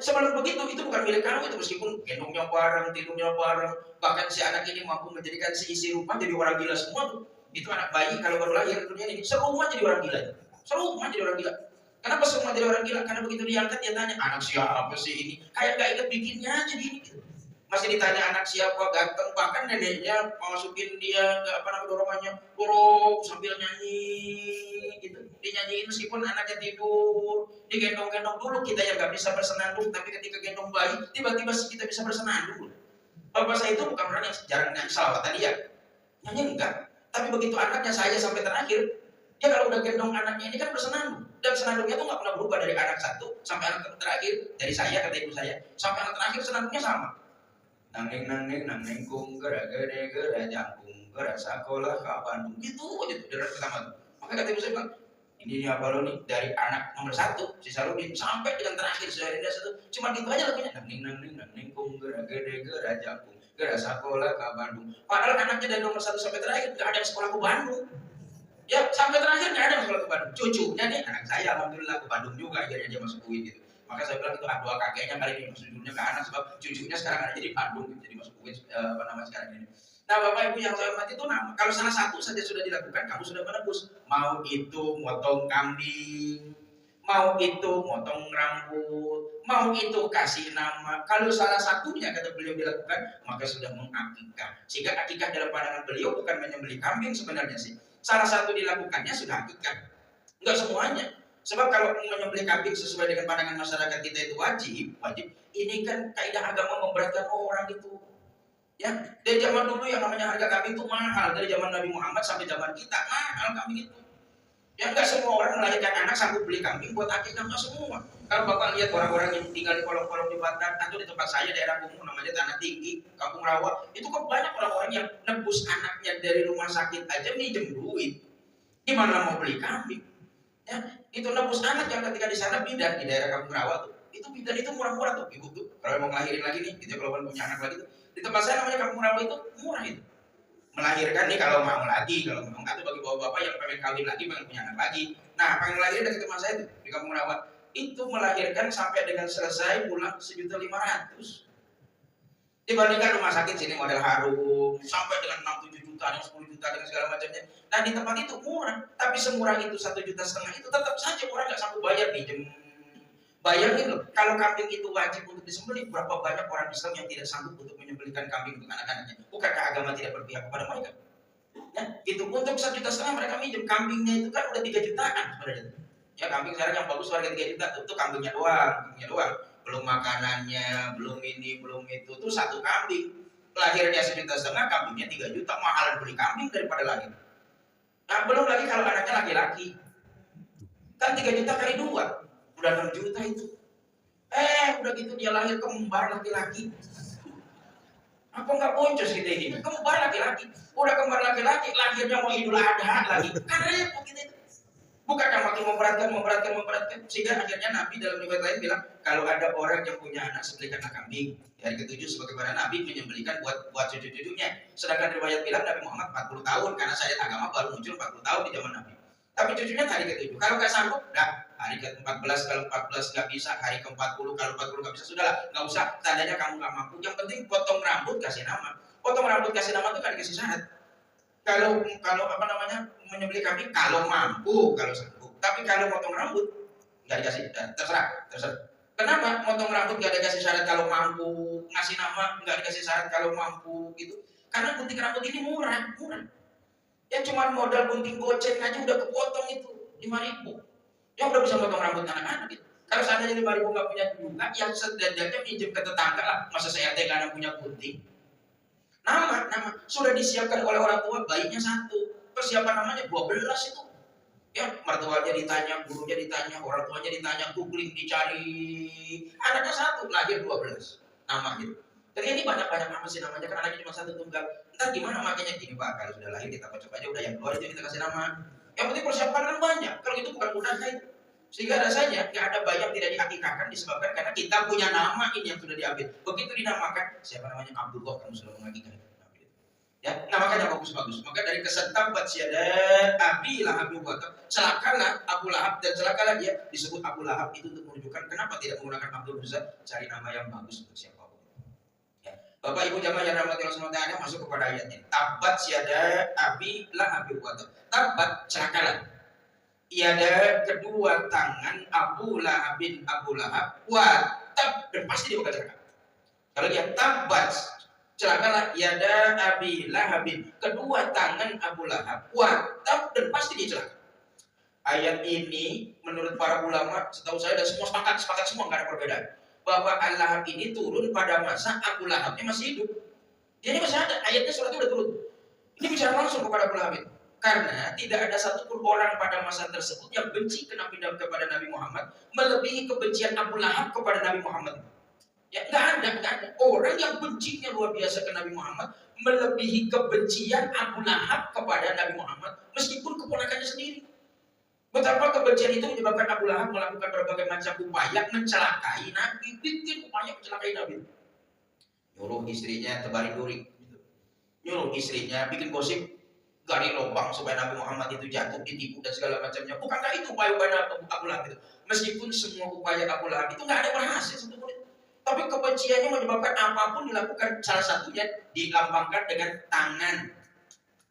sebelum begitu itu bukan milik kamu itu, meskipun gendongnya bareng, tidurnya bareng, bahkan si anak ini mampu menjadikan seisi rumah jadi orang gila semua tuh. Itu anak bayi kalau baru lahir dunia ini, serumah jadi orang gila. Serumah jadi orang gila. Kenapa semua jadi orang gila? Karena begitu diangkat dia tanya, anak siapa sih ini? Kayak gak inget bikinnya aja gini gitu. Masih ditanya anak siapa, ganteng, bahkan neneknya masukin dia ke apa namanya dorongannya, dorong sambil nyanyi gitu. Dinyanyiin meskipun anaknya tidur, digendong-gendong dulu, kita yang gak bisa bersenandung, tapi ketika gendong bayi, tiba-tiba kita bisa bersenandung. Bapak saya itu bukan orang yang jarang nyanyi salawat tadi ya, nyanyi enggak. Tapi begitu anaknya saya sampai terakhir, dia kalau udah gendong anaknya ini kan bersenandung. Dan senandungnya tuh nggak pernah berubah dari anak satu sampai anak terakhir. Dari saya kata ibu saya, sampai anak terakhir senandungnya sama. Nanging nanging nanging kung gera gede gera jangkung gera sekolah ke Bandung gitu aja tuh dari pertama tuh. Maka kata ibu saya bilang, ini apa lo nih dari anak nomor satu si Sarudin sampai dengan terakhir sehari dia satu cuma gitu aja lagunya nanging nanging nanging kung gera gede gera jangkung gera sekolah ke Bandung. Padahal anaknya dari nomor satu sampai terakhir nggak ada yang sekolah ke Bandung. Ya sampai terakhir nggak ada yang sekolah ke Bandung. Cucunya nih anak saya alhamdulillah ke Bandung juga akhirnya dia masuk UIN gitu. Maka saya bilang itu dua kakeknya kali ini maksudnya ke anak sebab cucunya sekarang ada jadi Bandung gitu, jadi masuk UIN apa namanya sekarang ini. Nah Bapak Ibu yang saya hormati itu kalau salah satu saja sudah dilakukan kamu sudah menebus. Mau itu motong kambing, mau itu motong rambut, mau itu kasih nama. Kalau salah satunya kata beliau dilakukan maka sudah mengakikah. Sehingga akikah dalam pandangan beliau bukan menyembelih kambing sebenarnya sih. Salah satu dilakukannya sudah akikah. Enggak semuanya. Sebab kalau menyembelih kambing sesuai dengan pandangan masyarakat kita itu wajib. Ini kan kaidah agama memberatkan orang itu. Ya, dari zaman dulu yang namanya harga kambing itu mahal. Dari zaman Nabi Muhammad sampai zaman kita mahal kambing itu. Ya enggak semua orang melahirkan anak sanggup beli kambing buat akikah, enggak semua. Kalau Bapak lihat orang-orang yang tinggal di kolong-kolong di Batak atau di tempat saya daerah kumuh namanya Tanah Tinggi, Kampung Rawa, itu kok banyak orang-orang yang nebus anaknya dari rumah sakit aja minjem duit. Gimana mau beli kambing? Ya, itu nebus anak yang ketika di sana bidan di daerah Kampung Rawa tuh. Itu bidan itu murah-murah tuh, ibu tuh. Kalau mau ngelahirin lagi nih, gitu kalau punya anak lagi tuh. Di tempat saya namanya Kampung Rawa itu murah itu. Melahirkan nih kalau mau lagi, kalau mau atau bagi bapak-bapak yang pengen kawin lagi, pengen punya anak lagi. Nah, pengen lahirin dari teman saya tuh di Kampung Rawa. Itu melahirkan sampai dengan selesai pulang 1.500.000. Dibandingkan rumah sakit sini model harum sampai dengan 6-7 juta, 10 juta dengan segala macamnya. Nah di tempat itu murah, tapi semurah itu 1,5 juta itu tetap saja orang nggak sanggup bayar pinjem. Bayangin loh, kalau kambing itu wajib untuk disembelih, berapa banyak orang Islam yang tidak sanggup untuk menyembelihkan kambing untuk anak-anaknya? Bukankah agama tidak berpihak kepada mereka? Ya, itu untuk 1,5 juta mereka minjem. Kambingnya itu kan udah 3 jutaan sebenarnya. Ya kambing sekarang yang bagus harga 3 juta, itu kambingnya doang. Belum makanannya, belum ini, belum itu. Tuh satu kambing. Lahirnya 1,5 juta, kambingnya 3 juta. Mahalan beli kambing daripada lahir. Nah belum lagi kalau anaknya laki-laki. Kan 3 juta kali 2. Udah 6 juta itu. Udah gitu dia lahir kembar laki-laki. Apa nggak boncos kita ini? Kembar laki-laki. Udah kembar laki-laki, lahirnya mau Idul Adha lagi. Kan repot kita itu. Bukankah makin memberatkan. Sehingga akhirnya Nabi dalam riwayat lain bilang, kalau ada orang yang punya anak, sembelihkanlah kambing. Hari ke-7 sebagaimana Nabi menyembelihkan buat cucu-cucunya. Sedangkan riwayat bilang Nabi Muhammad 40 tahun, karena syariat agama baru muncul 40 tahun di zaman Nabi. Tapi cucunya hari ke-7. Kalau nggak sanggup, hari ke-14, kalau 14 nggak bisa, hari ke-40, kalau 40 nggak bisa, sudahlah, nggak usah. Tandanya kamu nggak mampu. Yang penting potong rambut, kasih nama. Potong rambut, kasih nama itu nggak dikasih syarat. Kalau apa namanya menyembelih kambing kalau mampu, kalau sanggup. Tapi kalau potong rambut nggak dikasih, terserah. Kenapa potong rambut nggak dikasih syarat kalau mampu, ngasih nama nggak dikasih syarat kalau mampu gitu? Karena gunting rambut ini murah. Ya cuma modal gunting goceng aja udah kepotong itu 5.000. Ya udah bisa potong rambut anak-anak gitu. Kalau seandainya 5.000 nggak punya juga, yang setidaknya pinjam ke tetangga lah. Masa saya teh nggak punya gunting. Nama sudah disiapkan oleh orang tua, bayinya 1, persiapan namanya 12 itu. Ya, mertuanya ditanya, gurunya ditanya, orang tuanya ditanya, googling dicari. Anaknya 1, lahir 12 nama gitu. Jadi ini banyak-banyak nama sih namanya, kan anaknya cuma 1 tunggal. Ntar gimana makanya gini Pak, kalau sudah lahir kita kocok aja, udah yang keluar aja kita kasih nama. Yang penting persiapan kan banyak, kalau itu bukan mudah kan. Sehingga rasanya nggak ada bayi yang tidak diakikahkan disebabkan karena kita punya nama ini yang sudah diambil. Begitu dinamakan, siapa namanya Abdullah, kamu sudah mengakikah. Ya, nah makanya bagus-bagus. Maka dari kesan tabat syada Abi Lahab wa tab, celakalah Abu Lahab dan celakalah dia. Disebut Abu Lahab itu untuk menunjukkan kenapa tidak menggunakan Abdul Uzza, cari nama yang bagus untuk siapapun. Ya. Bapak Ibu jamaah yang rahmati Allah SWT, masuk kepada ayatnya. Tabat syada Abi Lahab wa tab. Tabat, celakalah. Iada kedua tangan Abu Lahab bin Abu Lahab wa tab, dan pasti dia bakal celaka. Kalau dia tabat, celakalah yada Abi Lahabin, kedua tangan Abu Lahab, watab, dan pasti dia celaka. Ayat ini menurut para ulama, setahu saya dan semua sepakat semua, nggak ada perbedaan, bahwa Al-Lahab ini turun pada masa Abu Lahabnya masih hidup. Dia ini masih ada, ayatnya surat itu udah turun. Ini bicara langsung kepada Abu Lahab. Karena tidak ada satupun orang pada masa tersebut yang benci kepada Nabi Muhammad melebihi kebencian Abu Lahab kepada Nabi Muhammad. Ya, nggak ada. Orang yang bencinya luar biasa ke Nabi Muhammad melebihi kebencian Abu Lahab kepada Nabi Muhammad, meskipun keponakannya sendiri. Betapa kebencian itu menyebabkan Abu Lahab melakukan berbagai macam upaya mencelakai Nabi, bikin upaya mencelakai Nabi. Nyuruh istrinya tebarin duri, nyuruh istrinya bikin gosip, gali lubang supaya Nabi Muhammad itu jatuh, ditipu dan segala macamnya. Bukankah itu upaya-upaya Abu Lahab itu? Meskipun semua upaya Abu Lahab itu nggak ada berhasil sebetulnya. Tapi kebenciannya menyebabkan apapun dilakukan, salah satunya dilambangkan dengan tangan.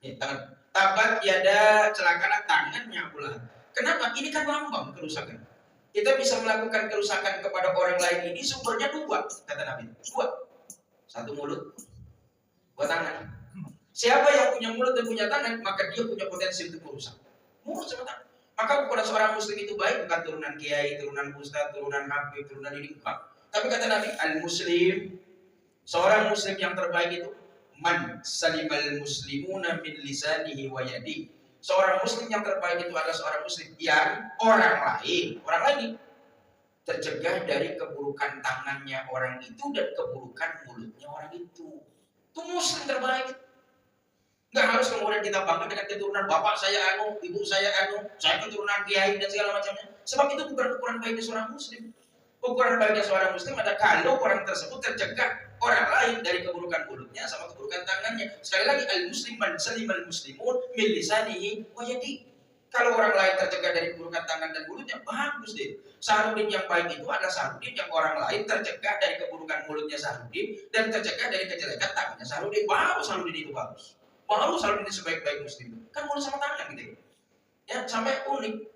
Ya, tangan. Tabat yada, celakalah tangannya Abu Lahab. Kenapa? Ini kan lambang kerusakan. Kita bisa melakukan kerusakan kepada orang lain ini sumbernya dua, kata Nabi. Dua. Satu mulut, dua tangan. Siapa yang punya mulut dan punya tangan, maka dia punya potensi untuk merusak. Mulut sama tangan. Maka kepada seorang muslim itu baik, bukan turunan kiai, turunan ustaz, turunan habib, turunan ini, bukan. Tapi kata Nabi, al-muslim, seorang muslim yang terbaik itu man salimal muslimuna min lisanihi wa yadihi. Seorang muslim yang terbaik itu adalah seorang muslim yang orang lain tercegah dari keburukan tangannya orang itu dan keburukan mulutnya orang itu. Itu muslim terbaik. Nggak harus kemudian kita bangga dengan keturunan bapak saya anu, ibu saya anu, saya keturunan kiai dan segala macamnya. Sebab itu bukan ukuran baiknya seorang muslim. Ukuran baiknya seorang muslim ada kalau orang tersebut tercegah orang lain dari keburukan mulutnya sama keburukan tangannya. Sekali lagi, al-muslim man salimal muslimun min lisanihi wa yadihi. Kalau orang lain tercegah dari keburukan tangan dan mulutnya, bagus deh. Sahrudin yang baik itu adalah Sahrudin yang orang lain tercegah dari keburukan mulutnya Sahrudin dan tercegah dari kejelekan tangannya Sahrudin. Baru Sahrudin itu bagus. Baru Sahrudin itu sebaik-baik muslim. Kan mulut sama tangan gitu ya. Ya, sampai unik.